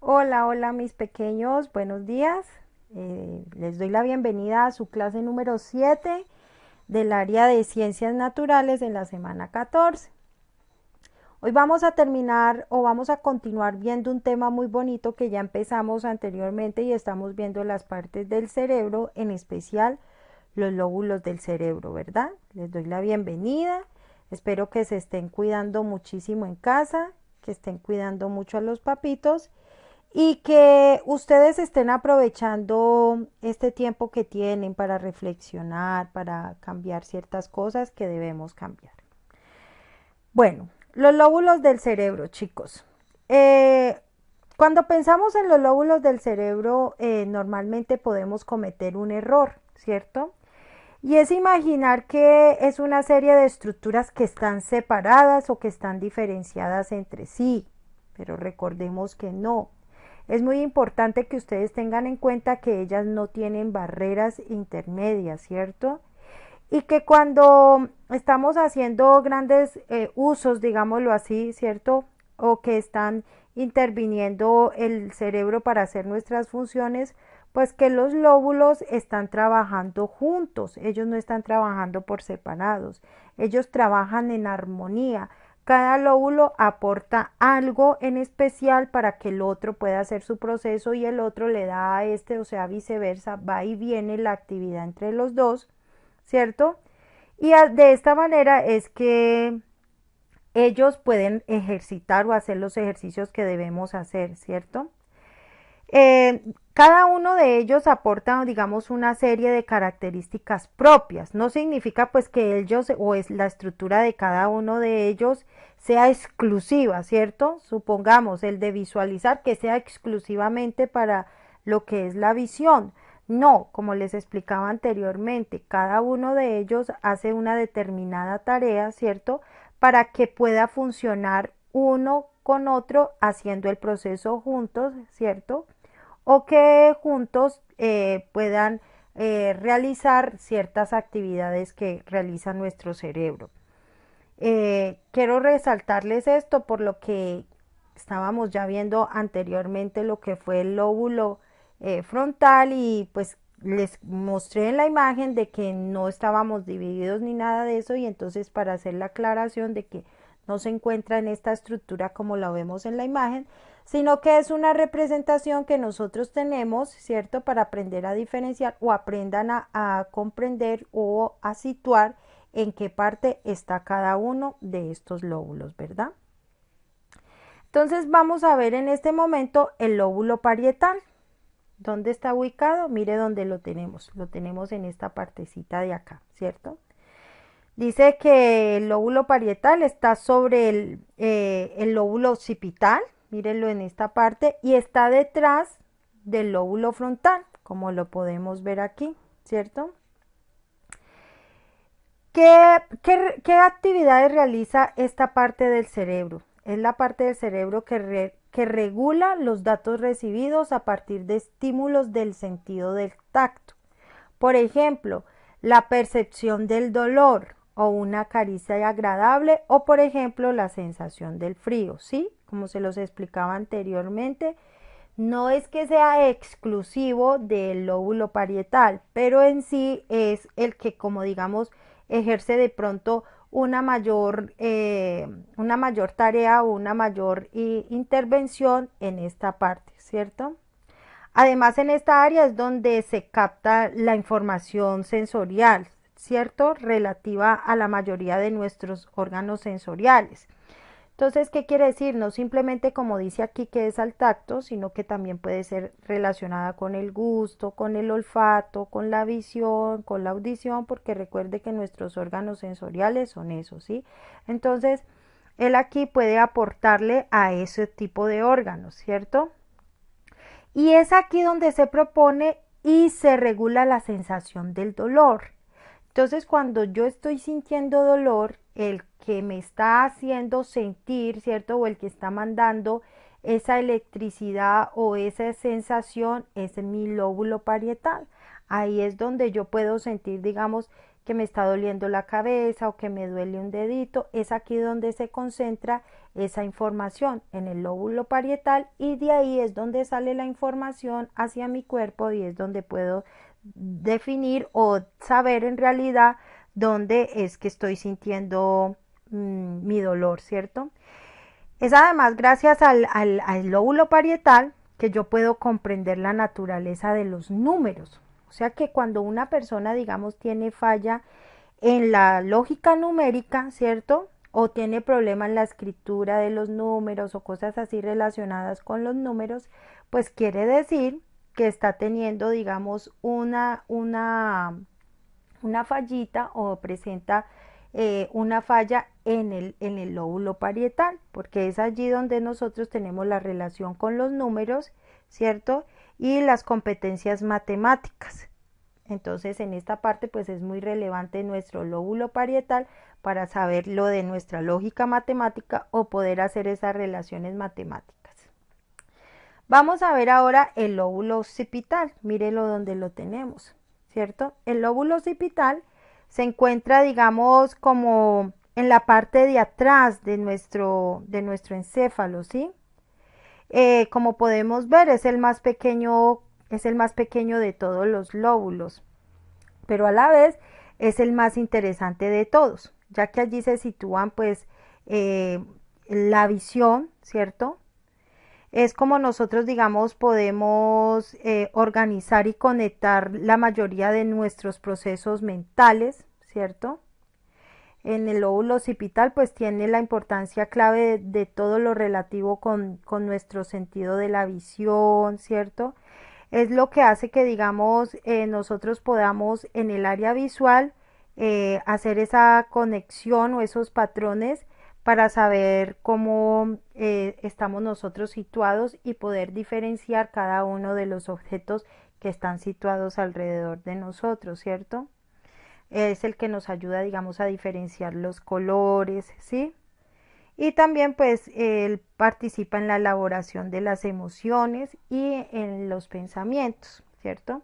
Hola, hola mis pequeños, buenos días. Les doy la bienvenida a su clase número 7 del área de Ciencias Naturales en la semana 14. Hoy vamos a terminar o vamos a continuar viendo un tema muy bonito que ya empezamos anteriormente y estamos viendo las partes del cerebro, en especial los lóbulos del cerebro, ¿verdad? Les doy la bienvenida. Espero que se estén cuidando muchísimo en casa, que estén cuidando mucho a los papitos y que ustedes estén aprovechando este tiempo que tienen para reflexionar, para cambiar ciertas cosas que debemos cambiar. Bueno, los lóbulos del cerebro, chicos. Eh, Cuando pensamos en los lóbulos del cerebro, normalmente podemos cometer un error, ¿cierto? Y es imaginar que es una serie de estructuras que están separadas o que están diferenciadas entre sí, pero recordemos que no. Es muy importante que ustedes tengan en cuenta que ellas no tienen barreras intermedias, ¿cierto? Y que cuando estamos haciendo grandes usos, digámoslo así, ¿cierto? O que están interviniendo el cerebro para hacer nuestras funciones, pues que los lóbulos están trabajando juntos, ellos no están trabajando por separados, ellos trabajan en armonía. Cada lóbulo aporta algo en especial para que el otro pueda hacer su proceso y el otro le da a este, o sea, viceversa, va y viene la actividad entre los dos, ¿cierto? Y de esta manera es que ellos pueden ejercitar o hacer los ejercicios que debemos hacer, ¿cierto? Cada uno de ellos aporta, digamos, una serie de características propias. No significa pues que ellos o es la estructura de cada uno de ellos sea exclusiva, ¿cierto? Supongamos el de visualizar que sea exclusivamente para lo que es la visión. No, como les explicaba anteriormente, cada uno de ellos hace una determinada tarea, ¿cierto? Para que pueda funcionar uno con otro haciendo el proceso juntos, ¿cierto? O que juntos puedan realizar ciertas actividades que realiza nuestro cerebro. Quiero resaltarles esto por lo que estábamos ya viendo anteriormente lo que fue el lóbulo frontal y pues les mostré en la imagen de que no estábamos divididos ni nada de eso y entonces para hacer la aclaración de que no se encuentra en esta estructura como la vemos en la imagen, sino que es una representación que nosotros tenemos, ¿cierto? Para aprender a diferenciar o aprendan a comprender o a situar en qué parte está cada uno de estos lóbulos, ¿verdad? Entonces vamos a ver en este momento el lóbulo parietal. ¿Dónde está ubicado? Mire dónde lo tenemos. Lo tenemos en esta partecita de acá, ¿cierto? Dice que el lóbulo parietal está sobre el lóbulo occipital, mírenlo en esta parte, y está detrás del lóbulo frontal, como lo podemos ver aquí, ¿cierto? ¿Qué actividades realiza esta parte del cerebro? Es la parte del cerebro que regula los datos recibidos a partir de estímulos del sentido del tacto. Por ejemplo, la percepción del dolor o una caricia agradable o por ejemplo la sensación del frío, ¿sí? Como se los explicaba anteriormente, no es que sea exclusivo del lóbulo parietal, pero en sí es el que, como digamos, ejerce de pronto una mayor tarea o una mayor intervención en esta parte, ¿cierto? Además, en esta área es donde se capta la información sensorial, ¿cierto? Relativa a la mayoría de nuestros órganos sensoriales. Entonces, ¿qué quiere decir? No simplemente como dice aquí que es al tacto, sino que también puede ser relacionada con el gusto, con el olfato, con la visión, con la audición, porque recuerde que nuestros órganos sensoriales son esos, ¿sí? Entonces, él aquí puede aportarle a ese tipo de órganos, ¿cierto? Y es aquí donde se propone y se regula la sensación del dolor. Entonces, cuando yo estoy sintiendo dolor, el que me está haciendo sentir, ¿cierto? O el que está mandando esa electricidad o esa sensación es mi lóbulo parietal. Ahí es donde yo puedo sentir, digamos, que me está doliendo la cabeza o que me duele un dedito, es aquí donde se concentra esa información, en el lóbulo parietal, y de ahí es donde sale la información hacia mi cuerpo y es donde puedo definir o saber en realidad dónde es que estoy sintiendo mi dolor, ¿cierto? Es además gracias al lóbulo parietal que yo puedo comprender la naturaleza de los números. O sea que cuando una persona, digamos, tiene falla en la lógica numérica, ¿cierto? O tiene problema en la escritura de los números o cosas así relacionadas con los números, pues quiere decir que está teniendo, digamos, una fallita o presenta una falla en el lóbulo parietal, porque es allí donde nosotros tenemos la relación con los números, ¿cierto? Y las competencias matemáticas. Entonces, en esta parte, pues es muy relevante nuestro lóbulo parietal para saber lo de nuestra lógica matemática o poder hacer esas relaciones matemáticas. Vamos a ver ahora el lóbulo occipital. Mírelo donde lo tenemos, ¿cierto? El lóbulo occipital se encuentra, digamos, como en la parte de atrás de nuestro encéfalo, ¿sí? Como podemos ver, es el más pequeño de todos los lóbulos, pero a la vez es el más interesante de todos, ya que allí se sitúan, pues, la visión, ¿cierto? Es como nosotros, digamos, podemos organizar y conectar la mayoría de nuestros procesos mentales, ¿cierto? En el lóbulo occipital, pues tiene la importancia clave de todo lo relativo con nuestro sentido de la visión, ¿cierto? Es lo que hace que, digamos, nosotros podamos en el área visual hacer esa conexión o esos patrones para saber cómo estamos nosotros situados y poder diferenciar cada uno de los objetos que están situados alrededor de nosotros, ¿cierto? Es el que nos ayuda, digamos, a diferenciar los colores, ¿sí? Y también, pues, él participa en la elaboración de las emociones y en los pensamientos, ¿cierto?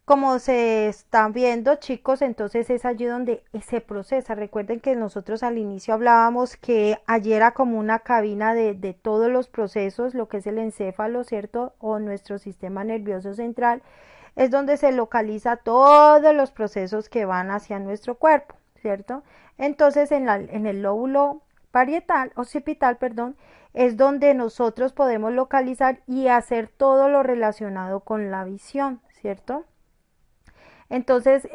Como se están viendo, chicos, entonces es allí donde se procesa. Recuerden que nosotros al inicio hablábamos que allí era como una cabina de todos los procesos, lo que es el encéfalo, ¿cierto? O nuestro sistema nervioso central, es donde se localiza todos los procesos que van hacia nuestro cuerpo, ¿cierto? Entonces en el lóbulo parietal, occipital, perdón, es donde nosotros podemos localizar y hacer todo lo relacionado con la visión, ¿cierto? Entonces,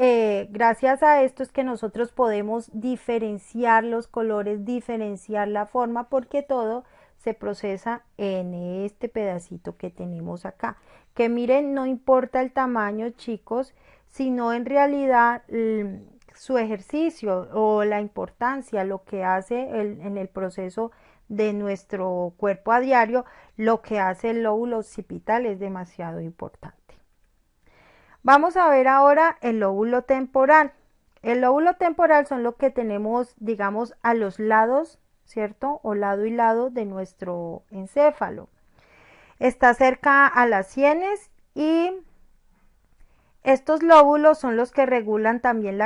gracias a esto es que nosotros podemos diferenciar los colores, diferenciar la forma, porque todo se procesa en este pedacito que tenemos acá. Que miren, no importa el tamaño, chicos, sino en realidad su ejercicio o la importancia, lo que hace en el proceso de nuestro cuerpo a diario, lo que hace el lóbulo occipital es demasiado importante. Vamos a ver ahora el lóbulo temporal. El lóbulo temporal son lo que tenemos, digamos, a los lados, ¿cierto? O lado y lado de nuestro encéfalo. Está cerca a las sienes y estos lóbulos son los que regulan también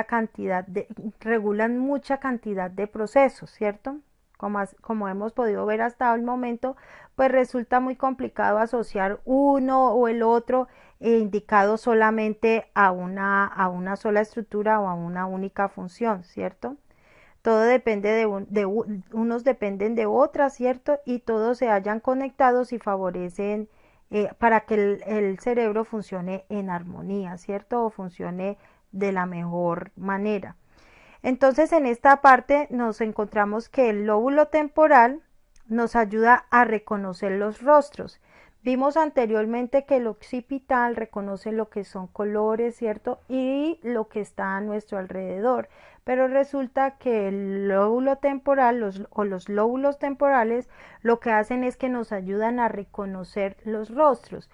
regulan mucha cantidad de procesos, ¿cierto? Como hemos podido ver hasta el momento, pues resulta muy complicado asociar uno o el otro indicado solamente a una sola estructura o a una única función, ¿cierto? Todo depende unos dependen de otras, ¿cierto? Y todos se hallan conectados y favorecen para que el cerebro funcione en armonía, ¿cierto? O funcione de la mejor manera. Entonces, en esta parte nos encontramos que el lóbulo temporal nos ayuda a reconocer los rostros. Vimos anteriormente que el occipital reconoce lo que son colores, ¿cierto? Y lo que está a nuestro alrededor. Pero resulta que el lóbulo temporal los lóbulos temporales lo que hacen es que nos ayudan a reconocer los rostros.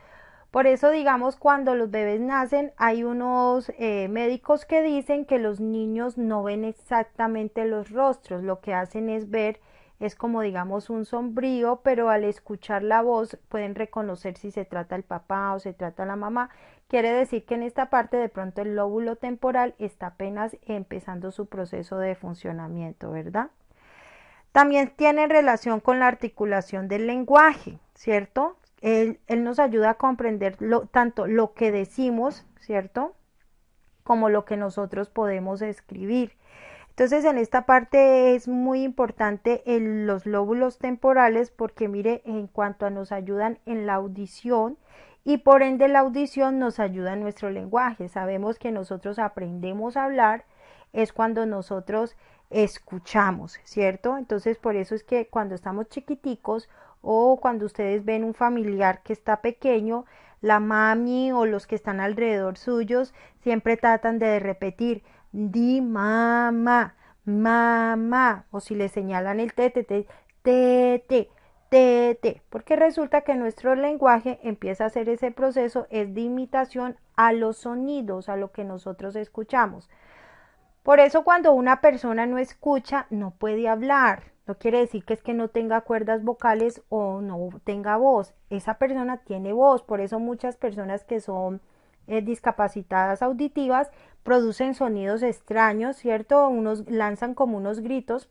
Por eso, digamos, cuando los bebés nacen, hay unos médicos que dicen que los niños no ven exactamente los rostros, lo que hacen es ver es como digamos un sombrío, pero al escuchar la voz pueden reconocer si se trata el papá o se trata la mamá. Quiere decir que en esta parte de pronto el lóbulo temporal está apenas empezando su proceso de funcionamiento, ¿verdad? También tiene relación con la articulación del lenguaje, ¿cierto? Él nos ayuda a comprender tanto lo que decimos, ¿cierto? Como lo que nosotros podemos escribir. Entonces en esta parte es muy importante los lóbulos temporales porque mire, en cuanto a nos ayudan en la audición y por ende la audición nos ayuda en nuestro lenguaje. Sabemos que nosotros aprendemos a hablar es cuando nosotros escuchamos, ¿cierto? Entonces por eso es que cuando estamos chiquiticos o cuando ustedes ven un familiar que está pequeño, la mami o los que están alrededor suyos siempre tratan de repetir di mamá, mamá, o si le señalan el tete, tete, tete, porque resulta que nuestro lenguaje empieza a hacer ese proceso, es de imitación a los sonidos, a lo que nosotros escuchamos. Por eso cuando una persona no escucha, no puede hablar. No quiere decir que es que no tenga cuerdas vocales o no tenga voz. Esa persona tiene voz. Por eso muchas personas que son discapacitadas auditivas producen sonidos extraños, ¿cierto? Unos lanzan como unos gritos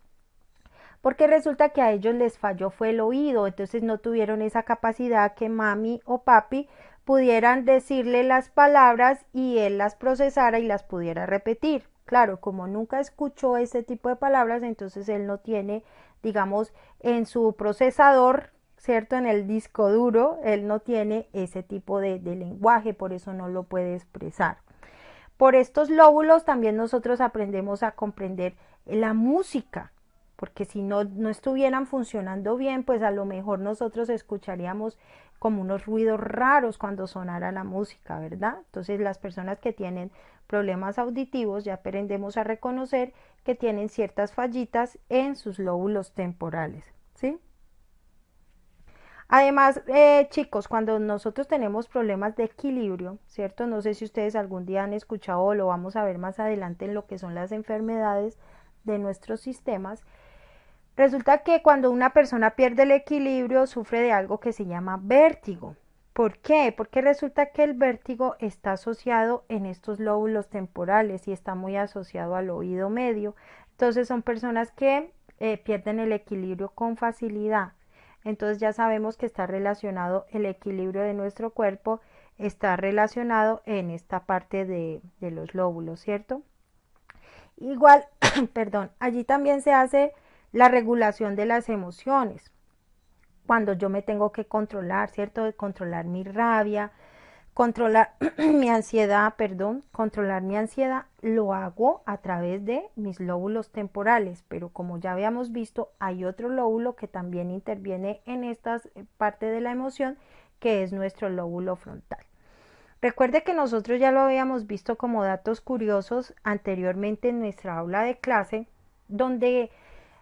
porque resulta que a ellos les falló fue el oído, entonces no tuvieron esa capacidad que mami o papi pudieran decirle las palabras y él las procesara y las pudiera repetir. Claro, como nunca escuchó ese tipo de palabras, entonces él no tiene, digamos, en su procesador, ¿cierto? En el disco duro, él no tiene ese tipo de lenguaje, por eso no lo puede expresar. Por estos lóbulos también nosotros aprendemos a comprender la música, porque si no estuvieran funcionando bien, pues a lo mejor nosotros escucharíamos como unos ruidos raros cuando sonara la música, ¿verdad? Entonces las personas que tienen problemas auditivos ya aprendemos a reconocer que tienen ciertas fallitas en sus lóbulos temporales, ¿sí? Además, chicos, cuando nosotros tenemos problemas de equilibrio, ¿cierto? No sé si ustedes algún día han escuchado o lo vamos a ver más adelante en lo que son las enfermedades de nuestros sistemas. Resulta que cuando una persona pierde el equilibrio sufre de algo que se llama vértigo. ¿Por qué? Porque resulta que el vértigo está asociado en estos lóbulos temporales y está muy asociado al oído medio. Entonces son personas que pierden el equilibrio con facilidad. Entonces ya sabemos que está relacionado el equilibrio de nuestro cuerpo, está relacionado en esta parte de los lóbulos, ¿cierto? Igual, perdón, allí también se hace la regulación de las emociones. Cuando yo me tengo que controlar, ¿cierto? De controlar mi rabia, controlar mi ansiedad, perdón, controlar mi ansiedad, lo hago a través de mis lóbulos temporales, pero como ya habíamos visto, hay otro lóbulo que también interviene en esta parte de la emoción, que es nuestro lóbulo frontal. Recuerde que nosotros ya lo habíamos visto como datos curiosos anteriormente en nuestra aula de clase, donde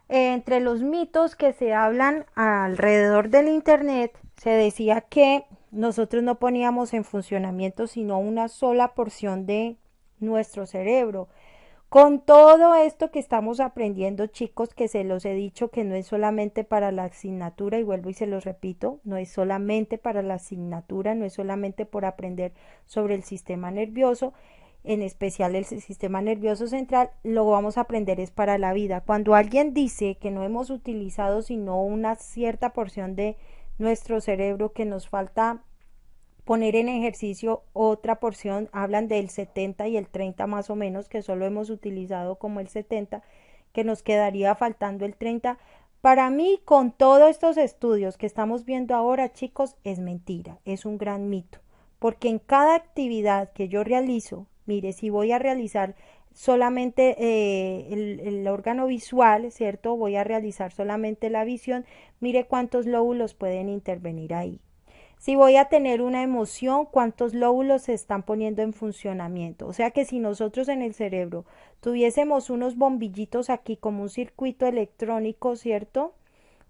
entre los mitos que se hablan alrededor del Internet, se decía que nosotros no poníamos en funcionamiento sino una sola porción de nuestro cerebro. Con todo esto que estamos aprendiendo, chicos, que se los he dicho que no es solamente para la asignatura, y vuelvo y se los repito, no es solamente para la asignatura, no es solamente por aprender sobre el sistema nervioso, en especial el sistema nervioso central, lo vamos a aprender es para la vida. Cuando alguien dice que no hemos utilizado sino una cierta porción de nuestro cerebro, que nos falta poner en ejercicio otra porción, hablan del 70 y el 30 más o menos, que solo hemos utilizado como el 70, que nos quedaría faltando el 30. Para mí, con todos estos estudios que estamos viendo ahora, chicos, es mentira, es un gran mito, porque en cada actividad que yo realizo, mire, si voy a realizar solamente el órgano visual, ¿cierto? Voy a realizar solamente la visión, mire cuántos lóbulos pueden intervenir ahí. Si voy a tener una emoción, cuántos lóbulos se están poniendo en funcionamiento. O sea que si nosotros en el cerebro tuviésemos unos bombillitos aquí como un circuito electrónico, ¿cierto?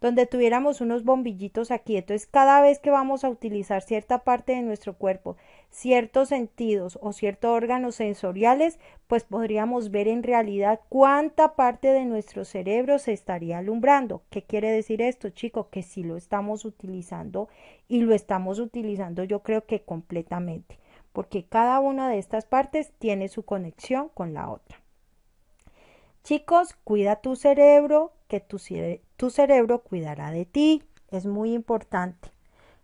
donde tuviéramos unos bombillitos aquí. Entonces, cada vez que vamos a utilizar cierta parte de nuestro cuerpo, ciertos sentidos o ciertos órganos sensoriales, pues podríamos ver en realidad cuánta parte de nuestro cerebro se estaría alumbrando. ¿Qué quiere decir esto, chicos? Que sí lo estamos utilizando y lo estamos utilizando yo creo que completamente, porque cada una de estas partes tiene su conexión con la otra. Chicos, cuida tu cerebro, que tu cerebro cuidará de ti. Es muy importante.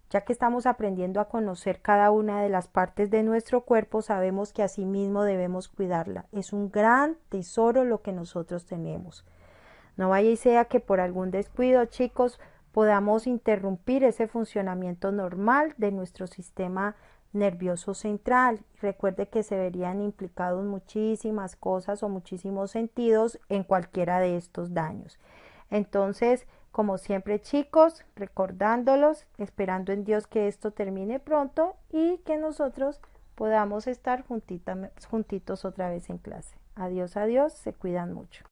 Ya que estamos aprendiendo a conocer cada una de las partes de nuestro cuerpo, sabemos que asimismo debemos cuidarla. Es un gran tesoro lo que nosotros tenemos. No vaya y sea que por algún descuido, chicos, podamos interrumpir ese funcionamiento normal de nuestro sistema nervioso central. Recuerde que se verían implicados muchísimas cosas o muchísimos sentidos en cualquiera de estos daños. Entonces, como siempre, chicos, recordándolos, esperando en Dios que esto termine pronto y que nosotros podamos estar juntitos otra vez en clase. Adiós, adiós, se cuidan mucho.